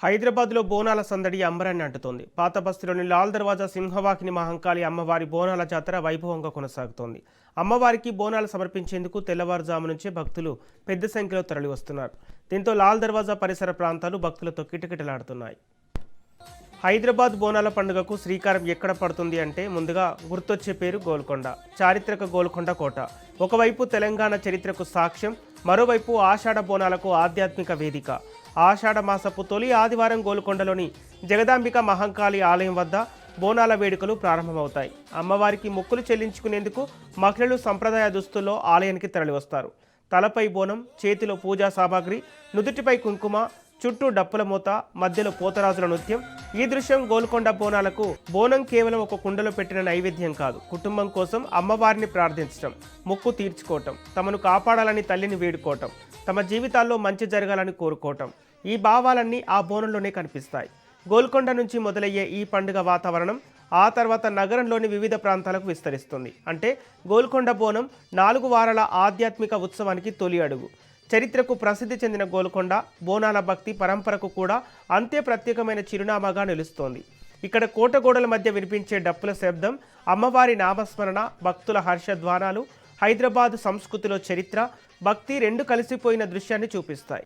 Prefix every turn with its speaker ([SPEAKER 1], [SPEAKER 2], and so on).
[SPEAKER 1] హైదరాబాద్లో బోనాల సందడి అంబరాన్ని అంటుతోంది. పాత బస్తీలోని లాల్ దర్వాజా సింహవాహిని మహంకాళి అమ్మవారి బోనాల జాతర వైభవంగా కొనసాగుతోంది. అమ్మవారికి బోనాలు సమర్పించేందుకు తెల్లవారుజాము నుంచే భక్తులు పెద్ద సంఖ్యలో తరలివస్తున్నారు. దీంతో లాల్ దర్వాజా పరిసర ప్రాంతాలు భక్తులతో కిటకిటలాడుతున్నాయి. హైదరాబాద్ బోనాల పండుగకు శ్రీకారం ఎక్కడ పడుతుంది అంటే ముందుగా గుర్తొచ్చే పేరు గోల్కొండ. చారిత్రక గోల్కొండ కోట ఒకవైపు తెలంగాణ చరిత్రకు సాక్ష్యం, మరోవైపు ఆషాఢ బోనాలకు ఆధ్యాత్మిక వేదిక. ఆషాఢ మాసపు తొలి ఆదివారం గోల్కొండలోని జగదాంబిక మహంకాళి ఆలయం వద్ద బోనాల వేడుకలు ప్రారంభమవుతాయి. అమ్మవారికి మొక్కులు చెల్లించుకునేందుకు మహిళలు సంప్రదాయ దుస్తుల్లో ఆలయానికి తరలివస్తారు. తలపై బోనం, చేతిలో పూజా సామాగ్రి, నుదుటిపై కుంకుమ, చుట్టూ డప్పుల మూత, మధ్యలో పోతరాజుల నృత్యం. ఈ దృశ్యం గోల్కొండ బోనాలకు. బోనం కేవలం ఒక కుండలో పెట్టిన నైవేద్యం కాదు, కుటుంబం కోసం అమ్మవారిని ప్రార్థించడం, మొక్కు తీర్చుకోవటం, తమను కాపాడాలని తల్లిని వేడుకోవటం, తమ జీవితాల్లో మంచి జరగాలని కోరుకోవటం. ఈ భావాలన్నీ ఆ బోనంలోనే కనిపిస్తాయి. గోల్కొండ నుంచి మొదలయ్యే ఈ పండుగ వాతావరణం ఆ తర్వాత నగరంలోని వివిధ ప్రాంతాలకు విస్తరిస్తుంది. అంటే గోల్కొండ బోనం 4 వారాల ఆధ్యాత్మిక ఉత్సవానికి తొలి అడుగు. చరిత్రకు ప్రసిద్ధి చెందిన గోల్కొండ బోనాల భక్తి పరంపరకు కూడా అంతే ప్రత్యేకమైన చిరునామాగా నిలుస్తోంది. ఇక్కడ కోటగోడల మధ్య వినిపించే డప్పుల శబ్దం, అమ్మవారి నామస్మరణ, భక్తుల హర్షధ్వానాలు హైదరాబాద్ సంస్కృతిలో చరిత్ర, భక్తి రెండు కలిసిపోయిన దృశ్యాన్ని చూపిస్తాయి.